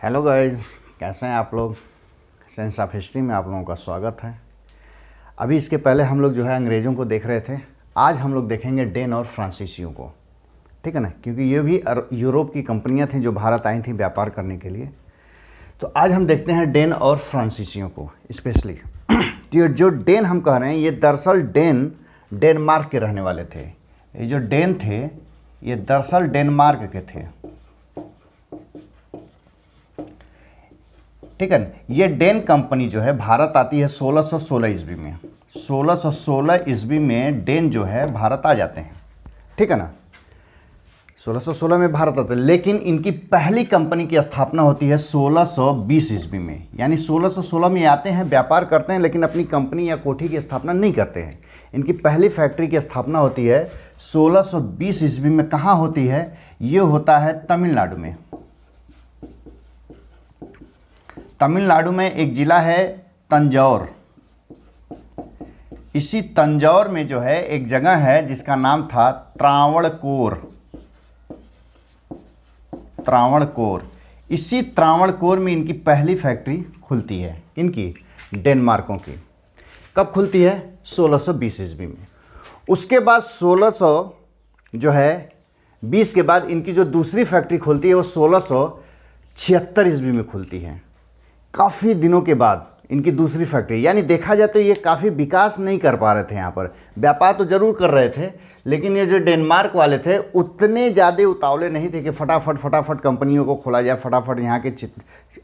Hello guys, कैसे हैं आप लोग। सेंस ऑफ हिस्ट्री में आप लोगों का स्वागत है। अभी इसके पहले हम लोग जो है अंग्रेज़ों को देख रहे थे। आज हम लोग देखेंगे डेन और फ्रांसीसियों को, ठीक है ना, क्योंकि ये भी यूरोप की कंपनियां थी जो भारत आई थी व्यापार करने के लिए। तो आज हम देखते हैं डेन और फ्रांसीसियों को स्पेशली। जो डेन हम कह रहे हैं, ये दरअसल डेनमार्क के रहने वाले थे। ये जो डेन थे ये दरअसल डेनमार्क के थे, ठीक है। ये डेन कंपनी जो है भारत आती है 1616 ईस्वी में। 1616 ईस्वी में डेन जो है भारत आ जाते हैं, ठीक है ना। 1616 में भारत आते हैं, लेकिन इनकी पहली कंपनी की स्थापना होती है 1620 ईस्वी में। यानी 1616 में आते हैं, व्यापार करते हैं, लेकिन अपनी कंपनी या कोठी की स्थापना नहीं करते हैं। इनकी पहली फैक्ट्री की स्थापना होती है 1620 ईस्वी में। कहाँ होती है? ये होता है तमिलनाडु में। तमिलनाडु में एक जिला है तंजौर। इसी तंजौर में जो है एक जगह है जिसका नाम था त्रावणकोर। त्रावणकोर, इसी त्रावणकोर में इनकी पहली फैक्ट्री खुलती है। इनकी डेनमार्कों की कब खुलती है? 1620 ईस्वी में। उसके बाद 1620 के बाद इनकी जो दूसरी फैक्ट्री खुलती है वो 1676 ईस्वी में खुलती है। काफ़ी दिनों के बाद इनकी दूसरी फैक्ट्री, यानी देखा जाए तो ये काफ़ी विकास नहीं कर पा रहे थे। यहाँ पर व्यापार तो जरूर कर रहे थे, लेकिन ये जो डेनमार्क वाले थे उतने ज़्यादा उतावले नहीं थे कि फटाफट कंपनियों को खोला जाए, फटाफट यहाँ के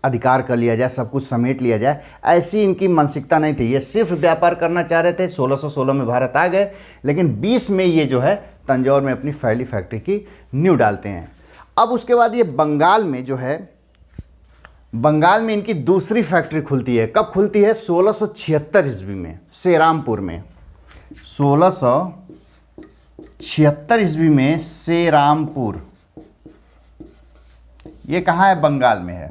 अधिकार कर लिया जाए, सब कुछ समेट लिया जाए। ऐसी इनकी मानसिकता नहीं थी। ये सिर्फ व्यापार करना चाह रहे थे। 1616 में भारत आ गए, लेकिन 20 में ये जो है तंजौर में अपनी पहली फैक्ट्री की नींव डालते हैं। अब उसके बाद ये बंगाल में जो है, बंगाल में इनकी दूसरी फैक्ट्री खुलती है। कब खुलती है? 1676 ईस्वी में, सेरामपुर में। 1676 ईस्वी में सेरामपुर, ये कहाँ है? बंगाल में है।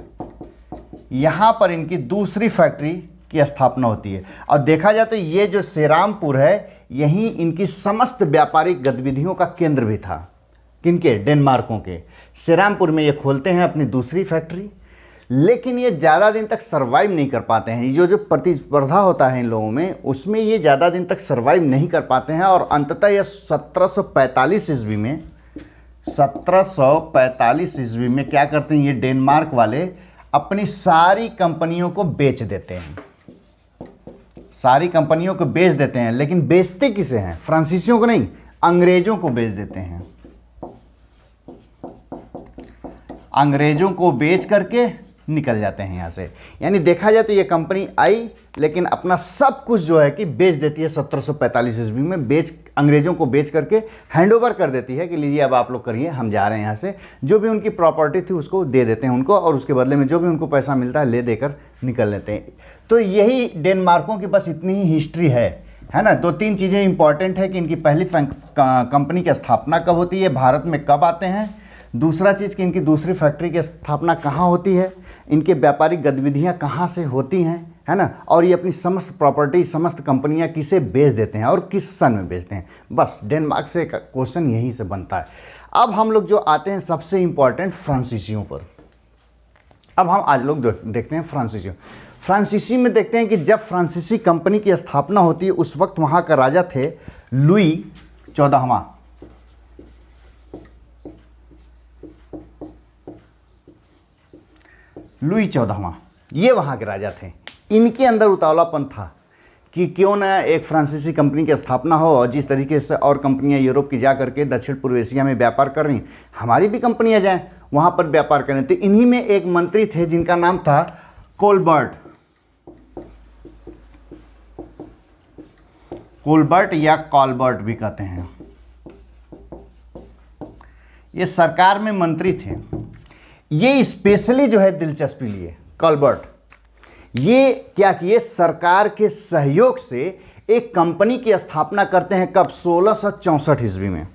यहाँ पर इनकी दूसरी फैक्ट्री की स्थापना होती है। और देखा जाए तो ये जो सेरामपुर है, यहीं इनकी समस्त व्यापारिक गतिविधियों का केंद्र भी था। किनके? डेनमार्कों के। सेरामपुर में ये खोलते हैं अपनी दूसरी फैक्ट्री, लेकिन ये ज़्यादा दिन तक सर्वाइव नहीं कर पाते हैं। जो प्रतिस्पर्धा होता है इन लोगों में, उसमें ये ज़्यादा दिन तक सर्वाइव नहीं कर पाते हैं। और अंततः ये 1745 ईस्वी में, 1745 ईस्वी में क्या करते हैं ये डेनमार्क वाले? अपनी सारी कंपनियों को बेच देते हैं। सारी कंपनियों को बेच देते हैं, लेकिन बेचते किसे हैं? फ्रांसीसियों को नहीं, अंग्रेजों को बेच देते हैं। अंग्रेजों को बेच करके निकल जाते हैं यहाँ से। यानी देखा जाए तो ये कंपनी आई, लेकिन अपना सब कुछ जो है कि बेच देती है 1745 ईस्वी में। अंग्रेजों को बेच करके हैंडओवर कर देती है कि लीजिए अब आप लोग करिए, हम जा रहे हैं यहाँ से। जो भी उनकी प्रॉपर्टी थी उसको दे देते हैं उनको, और उसके बदले में जो भी उनको पैसा मिलता है ले देकर निकल लेते हैं। तो यही डेनमार्कों की बस इतनी ही हिस्ट्री है ना। 2-3 चीज़ें इंपॉर्टेंट है कि इनकी पहली कंपनी की स्थापना कब होती है, भारत में कब आते हैं। दूसरा चीज़ कि इनकी दूसरी फैक्ट्री की स्थापना कहाँ होती है, इनके व्यापारिक गतिविधियाँ कहाँ से होती हैं, है ना। और ये अपनी समस्त प्रॉपर्टी, समस्त कंपनियाँ किसे बेच देते हैं और किस सन में बेचते हैं। बस डेनमार्क से क्वेश्चन यहीं से बनता है। अब हम लोग जो आते हैं सबसे इम्पॉर्टेंट फ्रांसीसियों पर। अब हम आज लोग देखते हैं फ्रांसीसियों। फ्रांसीसी में देखते हैं कि जब फ्रांसीसी कंपनी की स्थापना होती है, उस वक्त वहाँ का राजा थे लुई 14वां। लुई 14वां, ये वहाँ के राजा थे। इनके अंदर उतावलापन था कि क्यों ना एक फ्रांसीसी कंपनी की स्थापना हो, और जिस तरीके से और कंपनियां यूरोप की जा करके दक्षिण पूर्व एशिया में व्यापार कर रही, हमारी भी कंपनियां जाएं वहाँ पर व्यापार करें। तो इन्हीं में एक मंत्री थे जिनका नाम था कोलबर्ट। कोलबर्ट या कॉलबर्ट भी कहते हैं। ये सरकार में मंत्री थे। ये स्पेशली जो है दिलचस्पी लिए कॉलबर्ट। ये क्या किए? सरकार के सहयोग से एक कंपनी की स्थापना करते हैं। कब? 1664 ईस्वी में।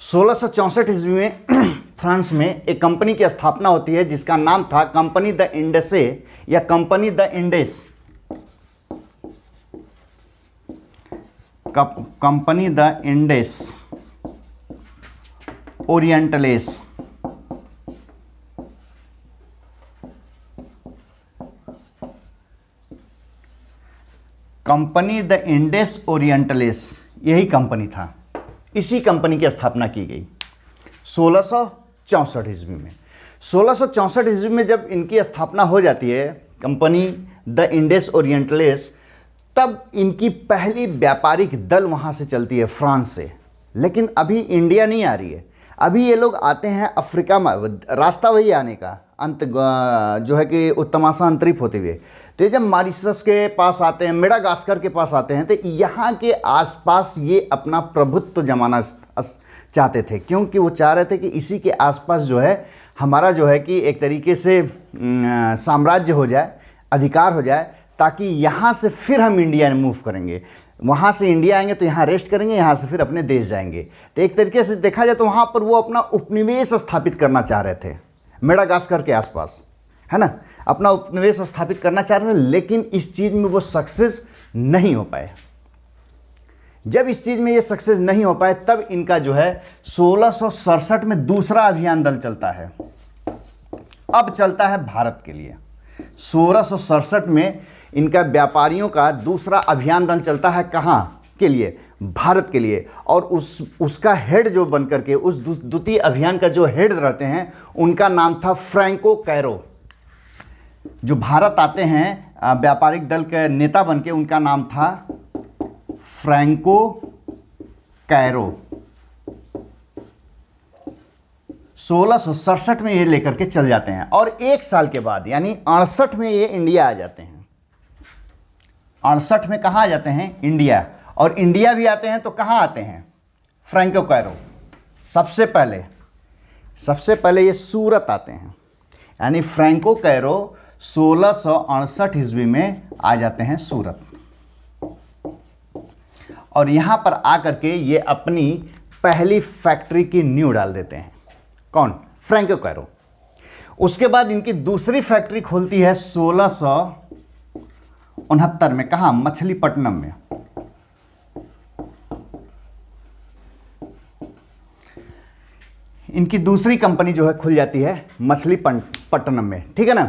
1664 ईस्वी में फ्रांस में एक कंपनी की स्थापना होती है जिसका नाम था कंपनी द इंडेसे या कंपनी द इंडेस। कंपनी द इंडेस ओरिएंटलेस, कंपनी द इंडेस ओरिएंटलेस, यही कंपनी था। इसी कंपनी की स्थापना की गई 1664 ईस्वी में। 1664 ईस्वी में जब इनकी स्थापना हो जाती है कंपनी द इंडेस ओरिएंटलेस, तब इनकी पहली व्यापारिक दल वहाँ से चलती है फ्रांस से। लेकिन अभी इंडिया नहीं आ रही है, अभी ये लोग आते हैं अफ्रीका में, रास्ता वही आने का, अंत जो है कि उत्तमाशा अंतरिप होते हुए। तो ये जब मॉरिशस के पास आते हैं, मेडागास्कर के पास आते हैं, तो यहाँ के आसपास ये अपना प्रभुत्व जमाना चाहते थे, क्योंकि वो चाह रहे थे कि इसी के आसपास जो है हमारा जो है कि एक तरीके से साम्राज्य हो जाए, अधिकार हो जाए, ताकि यहाँ से फिर हम इंडिया में मूव करेंगे। वहाँ से इंडिया आएंगे तो यहाँ रेस्ट करेंगे, यहाँ से फिर अपने देश जाएंगे। तो एक तरीके से देखा जाए तो वहाँ पर वो अपना उपनिवेश स्थापित करना चाह रहे थे मेडागास्कर के आसपास, है ना, अपना उपनिवेश स्थापित करना चाह रहे थे। लेकिन इस चीज़ में वो सक्सेस नहीं हो पाए। जब इस चीज़ में ये सक्सेस नहीं हो पाए, तब इनका जो है 1667 में दूसरा अभियान दल चलता है। अब चलता है भारत के लिए। 1667 में इनका व्यापारियों का दूसरा अभियान दल चलता है, कहाँ के लिए? भारत के लिए। और उसका हेड जो बन करके, उस द्वितीय अभियान का जो हेड रहते हैं, उनका नाम था फ्रैंको कैरो। जो भारत आते हैं व्यापारिक दल के नेता बन के, उनका नाम था फ्रैंको कैरो। 1667 में ये लेकर के चल जाते हैं और एक साल के बाद यानी 68 में ये इंडिया आ जाते हैं। 68 में कहाँ आ जाते हैं? इंडिया। और इंडिया भी आते हैं तो कहाँ आते हैं? Frank Caro. सबसे पहले ये सूरत आते हैं, यानी फ्रैंको कैरो 1668 ईस्वी में आ जाते हैं सूरत। और यहाँ पर आकर के ये अपनी पहली फैक्ट्री की नींव डाल देते हैं। कौन? Frank Caro. उसके बाद इनकी दूसरी फैक्ट्री खुलती है 1669 में। कहाँ? मछलीपट्टनम में। इनकी दूसरी कंपनी जो है खुल जाती है मछलीपट्टनम में, ठीक है ना।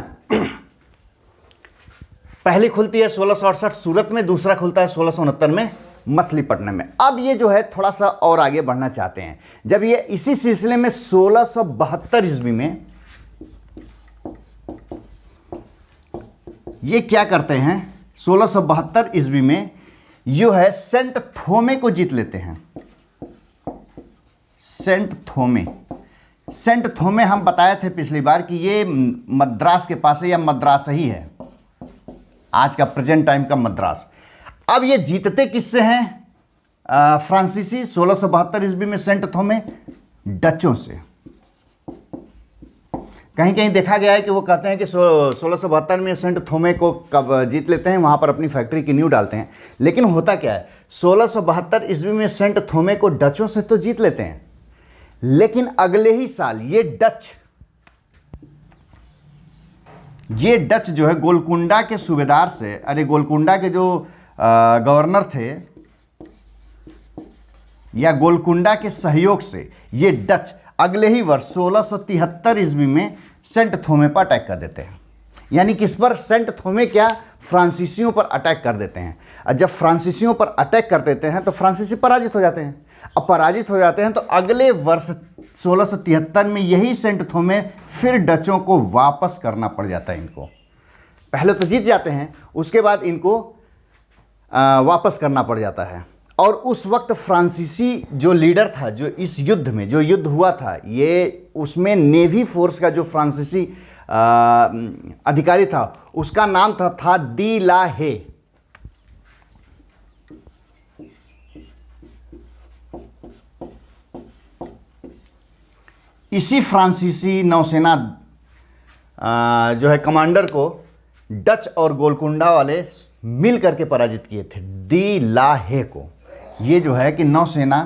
पहली खुलती है 1668 सूरत में, दूसरा खुलता है 1669 में मछलीपट्टनम में। अब ये जो है थोड़ा सा और आगे बढ़ना चाहते हैं। जब ये इसी सिलसिले में 1672 ईस्वी में ये क्या करते हैं? 1672 ईस्वी में जो है सेंट थोमे को जीत लेते हैं। सेंट थोमे हम बताए थे पिछली बार कि ये मद्रास के पास है, या मद्रास ही है, आज का प्रेजेंट टाइम का मद्रास। अब ये जीतते किससे हैं? फ्रांसीसी 1672 ईस्वी में सेंट थोमे डचों से। कहीं कहीं देखा गया है कि वो कहते हैं कि 1672 में सेंट थोमे को कब जीत लेते हैं, वहाँ पर अपनी फैक्ट्री की नींव डालते हैं। लेकिन होता क्या है, 1672 ईस्वी में सेंट थोमे को डचों से तो जीत लेते हैं, लेकिन अगले ही साल ये डच जो है गोलकुंडा के सूबेदार से, अरे गोलकुंडा के जो गवर्नर थे, या गोलकुंडा के सहयोग से ये डच अगले ही वर्ष 1673 ईस्वी में सेंट थोमे पर अटैक कर देते हैं। यानी किस पर? सेंट थोमे क्या? फ्रांसीसियों पर अटैक कर देते हैं। और जब फ्रांसीसियों पर अटैक कर देते हैं तो फ्रांसीसी पराजित हो जाते हैं। अब पराजित हो जाते हैं तो अगले वर्ष 1673 में यही सेंट थोमे फिर डचों को वापस करना पड़ जाता है इनको। पहले तो जीत जाते हैं, उसके बाद इनको वापस करना पड़ जाता है। और उस वक्त फ्रांसीसी जो लीडर था, जो इस युद्ध में जो युद्ध हुआ था, ये उसमें नेवी फोर्स का जो फ्रांसीसी अधिकारी था, उसका नाम था दी ला हे। इसी फ्रांसीसी नौसेना जो है कमांडर को डच और गोलकुंडा वाले मिल करके पराजित किए थे, दी ला हे को। ये जो है कि नौसेना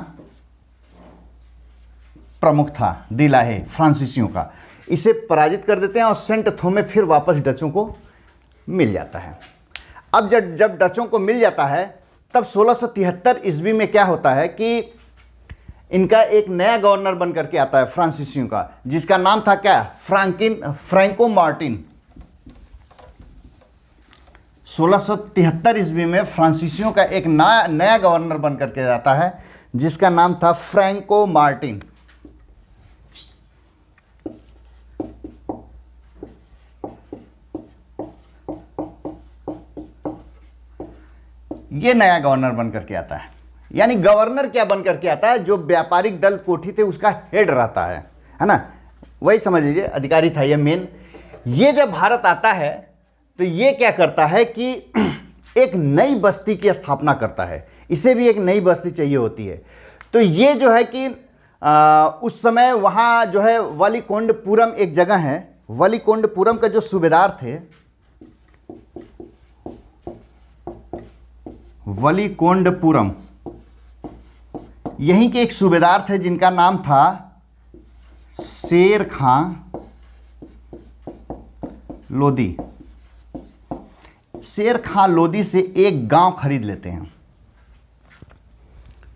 प्रमुख था दी ला हे फ्रांसीसियों का, इसे पराजित कर देते हैं और सेंट थोमे फिर वापस डचों को मिल जाता है। अब जब डचों को मिल जाता है, तब 1673 ईस्वी में क्या होता है कि इनका एक नया गवर्नर बन करके आता है फ्रांसीसियों का, जिसका नाम था क्या, फ्रैंको मार्टिन। 1673 ईस्वी में फ्रांसीसियों का एक नया गवर्नर बन करके आता है, जिसका नाम था फ्रैंको मार्टिन। ये नया गवर्नर बन करके आता है। यानी गवर्नर क्या बन करके आता है, जो व्यापारिक दल कोठी थे उसका हेड रहता है ना, वही समझ लीजिए अधिकारी था ये मेन। ये जब भारत आता है तो ये क्या करता है कि एक नई बस्ती की स्थापना करता है। इसे भी एक नई बस्ती चाहिए होती है। तो ये जो है कि उस समय वहाँ जो है वलीकोंडपुरम एक जगह है, वलीकोंडपुरम का जो सूबेदार थे, वलीकोंडपुरम, यहीं के एक सूबेदार थे जिनका नाम था शेर खां लोदी। शेर खां लोदी से एक गांव खरीद लेते हैं।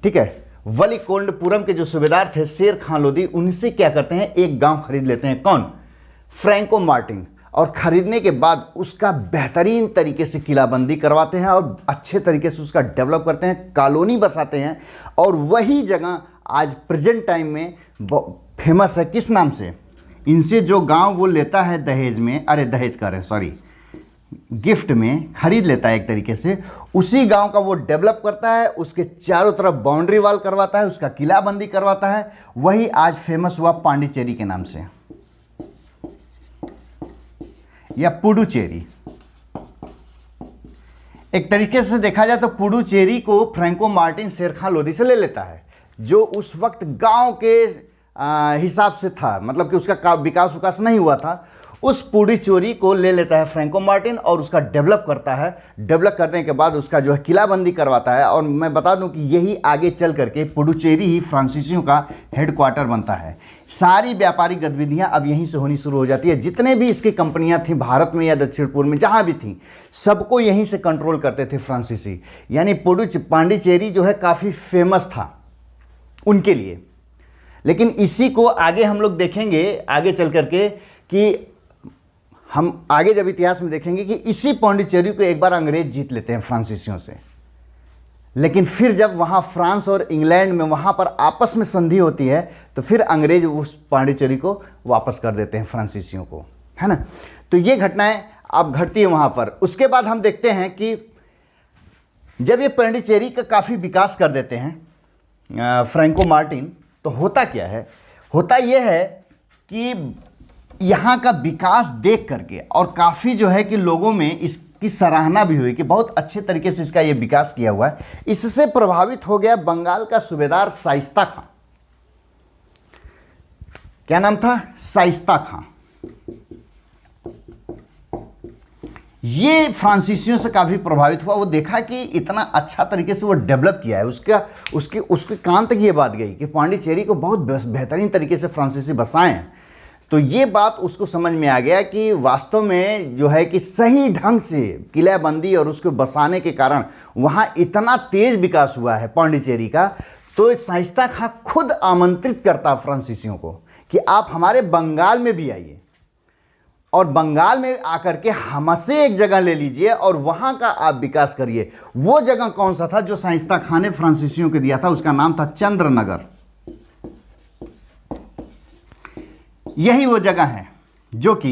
ठीक है, वलीकोंडपुरम के जो सूबेदार थे शेर खां लोदी, उनसे क्या करते हैं, एक गांव खरीद लेते हैं। कौन, फ्रैंको मार्टिन। और खरीदने के बाद उसका बेहतरीन तरीके से किलाबंदी करवाते हैं और अच्छे तरीके से उसका डेवलप करते हैं, कॉलोनी बसाते हैं। और वही जगह आज प्रेजेंट टाइम में फेमस है, किस नाम से, इनसे जो गांव वो लेता है दहेज में, अरे दहेज कह रहे हैं सॉरी, गिफ्ट में खरीद लेता है एक तरीके से, उसी गांव का वो डेवलप करता है, उसके चारों तरफ बाउंड्री वॉल करवाता है, उसका किलाबंदी करवाता है। वही आज फेमस हुआ पांडिचेरी के नाम से या पुडुचेरी। एक तरीके से देखा जाए तो पुडुचेरी को फ्रैंको मार्टिन शेर खां लोदी से ले लेता है, जो उस वक्त गांव के हिसाब से था, मतलब कि उसका विकास नहीं हुआ था। उस पुडुचेरी को ले लेता है फ्रैंको मार्टिन और उसका डेवलप करता है। डेवलप करने के बाद उसका जो है किलाबंदी करवाता है। और मैं बता दूं कि यही आगे चल करके पुडुचेरी ही फ्रांसीसियों का हेडक्वार्टर बनता है। सारी व्यापारिक गतिविधियां अब यहीं से होनी शुरू हो जाती है। जितने भी इसकी कंपनियां थीं भारत में या दक्षिण पूर्व में जहां भी थीं, सबको यहीं से कंट्रोल करते थे फ्रांसीसी। यानी पांडिचेरी जो है काफ़ी फेमस था उनके लिए। लेकिन इसी को आगे हम लोग देखेंगे आगे चल करके, कि हम आगे जब इतिहास में देखेंगे कि इसी पांडिचेरी को एक बार अंग्रेज जीत लेते हैं फ्रांसीसियों से। लेकिन फिर जब वहाँ फ्रांस और इंग्लैंड में वहाँ पर आपस में संधि होती है, तो फिर अंग्रेज उस पांडिचेरी को वापस कर देते हैं फ्रांसीसियों को, है ना। तो ये घटनाएं अब घटती है वहाँ पर। उसके बाद हम देखते हैं कि जब ये पांडिचेरी का काफ़ी विकास कर देते हैं फ्रैंको मार्टिन, तो होता क्या है, होता यह है कि यहाँ का विकास देख करके और काफ़ी जो है कि लोगों में इसकी सराहना भी हुई कि बहुत अच्छे तरीके से इसका ये विकास किया हुआ है। इससे प्रभावित हो गया बंगाल का सूबेदार शाइस्ता खां। क्या नाम था, शाइस्ता खां। ये फ्रांसीसियों से काफ़ी प्रभावित हुआ। वो देखा कि इतना अच्छा तरीके से वो डेवलप किया है, उसके कान तक ये बात गई कि पांडिचेरी को बहुत बेहतरीन तरीके से फ्रांसीसी बसाएं हैं। तो ये बात उसको समझ में आ गया कि वास्तव में जो है कि सही ढंग से किलाबंदी और उसको बसाने के कारण वहाँ इतना तेज विकास हुआ है पांडिचेरी का। तो शाइस्ता खां खुद आमंत्रित करता फ्रांसीसियों को कि आप हमारे बंगाल में भी आइए और बंगाल में आकर के हमसे एक जगह ले लीजिए और वहाँ का आप विकास करिए। वो जगह कौन सा था जो शाइस्ता खां ने फ्रांसीसियों को दिया था, उसका नाम था चंद्रनगर। यही वो जगह है जो कि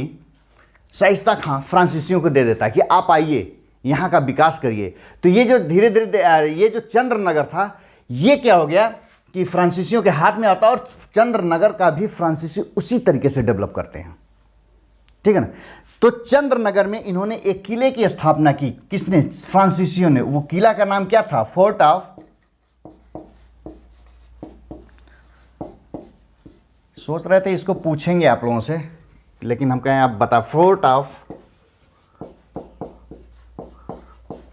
शाइस्ता खां फ्रांसीसियों को दे देता है कि आप आइए यहाँ का विकास करिए। तो ये जो धीरे धीरे ये जो चंद्रनगर था, ये क्या हो गया कि फ्रांसीसियों के हाथ में आता और चंद्रनगर का भी फ्रांसीसी उसी तरीके से डेवलप करते हैं, ठीक है ना। तो चंद्रनगर में इन्होंने एक किले की स्थापना की। किसने, फ्रांसीसियों ने। वो किला का नाम क्या था, फोर्ट ऑफ, सोच रहे थे इसको पूछेंगे आप लोगों से, लेकिन हम कहें आप बता, फोर्ट ऑफ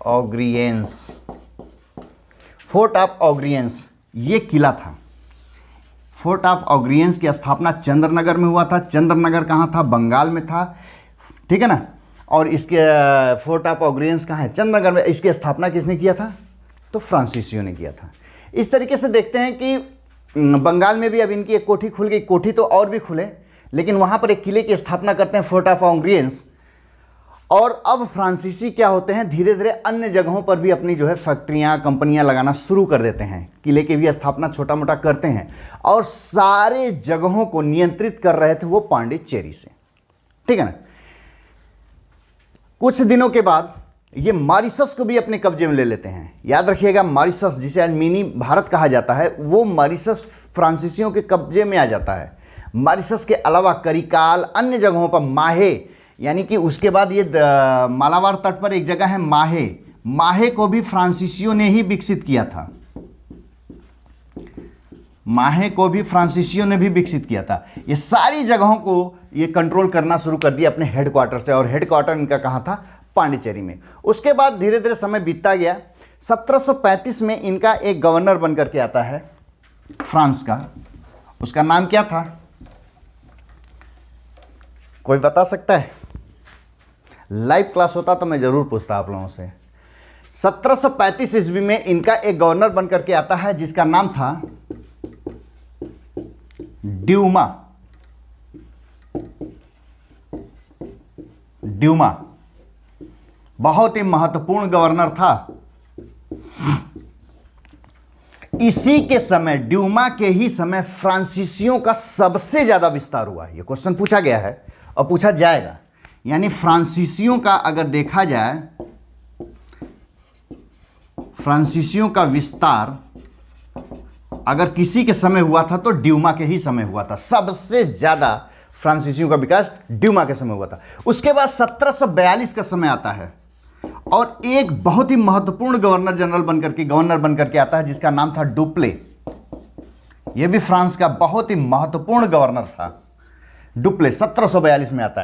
ऑग्रियंस। फोर्ट ऑफ ऑग्रियंस ये किला था। फोर्ट ऑफ ऑग्रियंस की स्थापना चंद्रनगर में हुआ था। चंद्रनगर कहाँ था, बंगाल में था, ठीक है ना। और इसके फोर्ट ऑफ ऑग्रियंस कहाँ है, चंद्रनगर में। इसकी स्थापना किसने किया था, तो फ्रांसीसियों ने किया था। इस तरीके से देखते हैं कि बंगाल में भी अब इनकी एक कोठी खुल गई, कोठी तो और भी खुले, लेकिन वहाँ पर एक किले की स्थापना करते हैं, फोर्ट ऑफ ऑन्ग्रियंस। और अब फ्रांसीसी क्या होते हैं, धीरे धीरे अन्य जगहों पर भी अपनी जो है फैक्ट्रियाँ, कंपनियाँ लगाना शुरू कर देते हैं, किले की भी स्थापना छोटा मोटा करते हैं, और सारे जगहों को नियंत्रित कर रहे थे वो पांडिचेरी से, ठीक है ना। कुछ दिनों के बाद ये मॉरिशस को भी अपने कब्जे में ले लेते हैं। याद रखिएगा, मॉरिशस जिसे आज मिनी भारत कहा जाता है, वो मॉरिशस फ्रांसीसियों के कब्जे में आ जाता है। मॉरिशस के अलावा करिकाल, अन्य जगहों पर माहे, यानी कि उसके बाद ये मालाबार तट पर एक जगह है माहे, माहे को भी फ्रांसीसियों ने ही विकसित किया था। माहे को भी फ्रांसीसियों ने भी विकसित किया था। ये सारी जगहों को ये कंट्रोल करना शुरू कर दिया अपने हेडक्वार्टर से, और हेडक्वार्टर इनका कहाँ था, पांडिचेरी में। उसके बाद धीरे धीरे समय बीतता गया। 1735 में इनका एक गवर्नर बनकर के आता है फ्रांस का, उसका नाम क्या था, कोई बता सकता है? लाइव क्लास होता तो मैं जरूर पूछता आप लोगों से। 1735 ईस्वी में इनका एक गवर्नर बनकर के आता है जिसका नाम था ड्यूमा। ड्यूमा बहुत ही महत्वपूर्ण गवर्नर था। इसी के समय, ड्यूमा के ही समय, फ्रांसीसियों का सबसे ज्यादा विस्तार हुआ। यह क्वेश्चन पूछा गया है और पूछा जाएगा। यानी फ्रांसीसियों का अगर देखा जाए, फ्रांसीसियों का विस्तार अगर किसी के समय हुआ था तो ड्यूमा के ही समय हुआ था। सबसे ज्यादा फ्रांसीसियों का विकास ड्यूमा के समय हुआ था। उसके बाद 1742 का समय आता है और एक बहुत ही महत्वपूर्ण गवर्नर बनकर के आता है जिसका नाम था डुप्ले। यह भी फ्रांस का बहुत ही महत्वपूर्ण गवर्नर था। डुप्ले 1742 में आता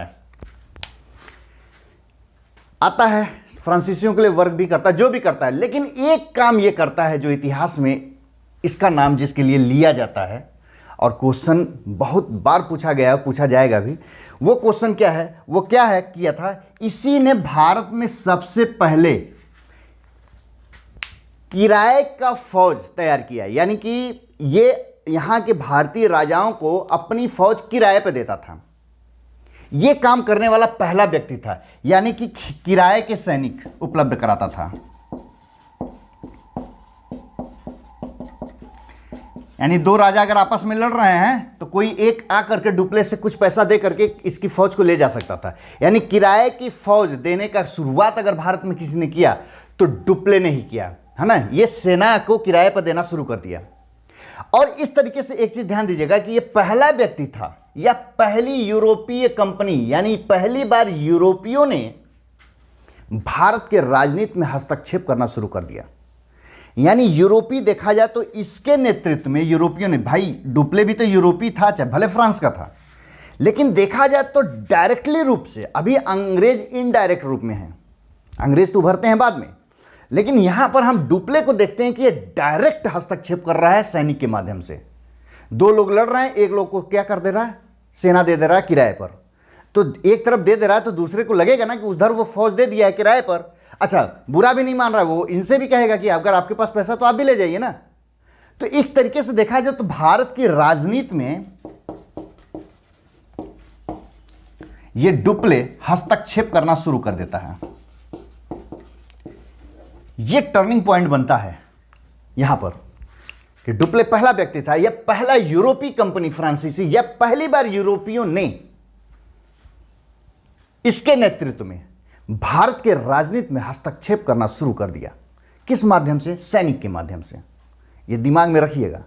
है, फ्रांसीसियों के लिए वर्क भी करता है, जो भी करता है, लेकिन एक काम यह करता है जो इतिहास में इसका नाम जिसके लिए लिया जाता है, और क्वेश्चन बहुत बार पूछा गया है, पूछा जाएगा भी। वो क्वेश्चन क्या है, वो क्या है किया था, इसी ने भारत में सबसे पहले किराए का फौज तैयार किया। यानी कि ये यहां के भारतीय राजाओं को अपनी फौज किराए पर देता था। यह काम करने वाला पहला व्यक्ति था, यानी कि किराए के सैनिक उपलब्ध कराता था। यानी दो राजा अगर आपस में लड़ रहे हैं तो कोई एक आकर के डुप्ले से कुछ पैसा दे करके इसकी फौज को ले जा सकता था। यानी किराए की फौज देने का शुरुआत अगर भारत में किसी ने किया तो डुप्ले ने ही किया, है ना। ये सेना को किराए पर देना शुरू कर दिया। और इस तरीके से एक चीज ध्यान दीजिएगा कि यह पहला व्यक्ति था या पहली यूरोपीय कंपनी, यानी पहली बार यूरोपियों ने भारत के राजनीति में हस्तक्षेप करना शुरू कर दिया। यानी यूरोपी देखा जाए तो इसके नेतृत्व में यूरोपियों ने, भाई डुप्ले भी तो यूरोपी था, चाहे भले फ्रांस का था, लेकिन देखा जाए तो डायरेक्टली रूप से, अभी अंग्रेज इनडायरेक्ट रूप में हैं, अंग्रेज तो उभरते हैं बाद में, लेकिन यहां पर हम डुप्ले को देखते हैं कि ये डायरेक्ट हस्तक्षेप कर रहा है सैनिक के माध्यम से। दो लोग लड़ रहे हैं, एक लोग को क्या कर दे रहा है, सेना दे दे रहा है किराए पर। तो एक तरफ दे दे रहा है तो दूसरे को लगेगा ना कि उधर वो फौज दे दिया है किराए पर, अच्छा बुरा भी नहीं मान रहा है वो, इनसे भी कहेगा कि अगर आपके पास पैसा तो आप भी ले जाइए ना। तो इस तरीके से देखा जाए तो भारत की राजनीति में ये डुप्ले हस्तक्षेप करना शुरू कर देता है। ये टर्निंग पॉइंट बनता है यहां पर कि डुप्ले पहला व्यक्ति था, यह पहला यूरोपीय कंपनी फ्रांसीसी, यह पहली बार यूरोपियों ने इसके नेतृत्व में भारत के राजनीति में हस्तक्षेप करना शुरू कर दिया। किस माध्यम से? सैनिक के माध्यम से। यह दिमाग में रखिएगा।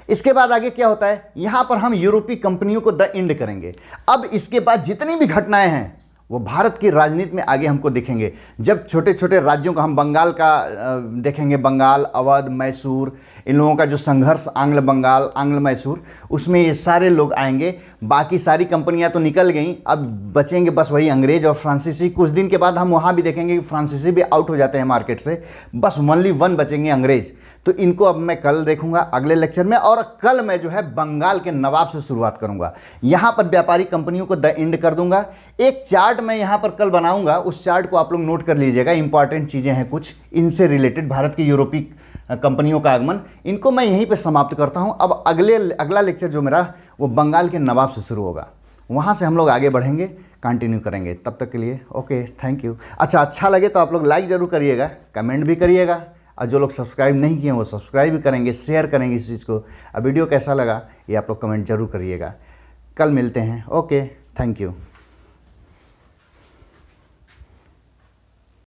इसके बाद आगे क्या होता है, यहां पर हम यूरोपीय कंपनियों को द एंड करेंगे। अब इसके बाद जितनी भी घटनाएं हैं वो भारत की राजनीति में आगे हमको दिखेंगे। जब छोटे छोटे राज्यों का हम बंगाल का देखेंगे, बंगाल, अवध, मैसूर, इन लोगों का जो संघर्ष, आंग्ल बंगाल, आंग्ल मैसूर, उसमें ये सारे लोग आएंगे। बाकी सारी कंपनियां तो निकल गई, अब बचेंगे बस वही अंग्रेज और फ्रांसीसी। कुछ दिन के बाद हम वहाँ भी देखेंगे कि फ्रांसीसी भी आउट हो जाते हैं मार्केट से, बस ओनली वन बचेंगे, अंग्रेज। तो इनको अब मैं कल देखूंगा अगले लेक्चर में, और कल मैं जो है बंगाल के नवाब से शुरुआत करूंगा। यहां पर व्यापारी कंपनियों को द एंड कर दूंगा। एक चार्ट मैं यहां पर कल बनाऊंगा, उस चार्ट को आप लोग नोट कर लीजिएगा। इंपॉर्टेंट चीजें हैं कुछ इनसे रिलेटेड, भारत की यूरोपीय कंपनियों का आगमन, इनको मैं यहीं पे समाप्त करता हूँ। अब अगला लेक्चर जो मेरा वो बंगाल के नवाब से शुरू होगा, वहाँ से हम लोग आगे बढ़ेंगे, कंटिन्यू करेंगे। तब तक के लिए ओके, थैंक यू। अच्छा लगे तो आप लोग लाइक ज़रूर करिएगा, कमेंट भी करिएगा, और जो लोग सब्सक्राइब नहीं किए वो सब्सक्राइब भी करेंगे, शेयर करेंगे इस चीज़ को। अब वीडियो कैसा लगा ये आप लोग कमेंट जरूर करिएगा। कल मिलते हैं, ओके, थैंक यू।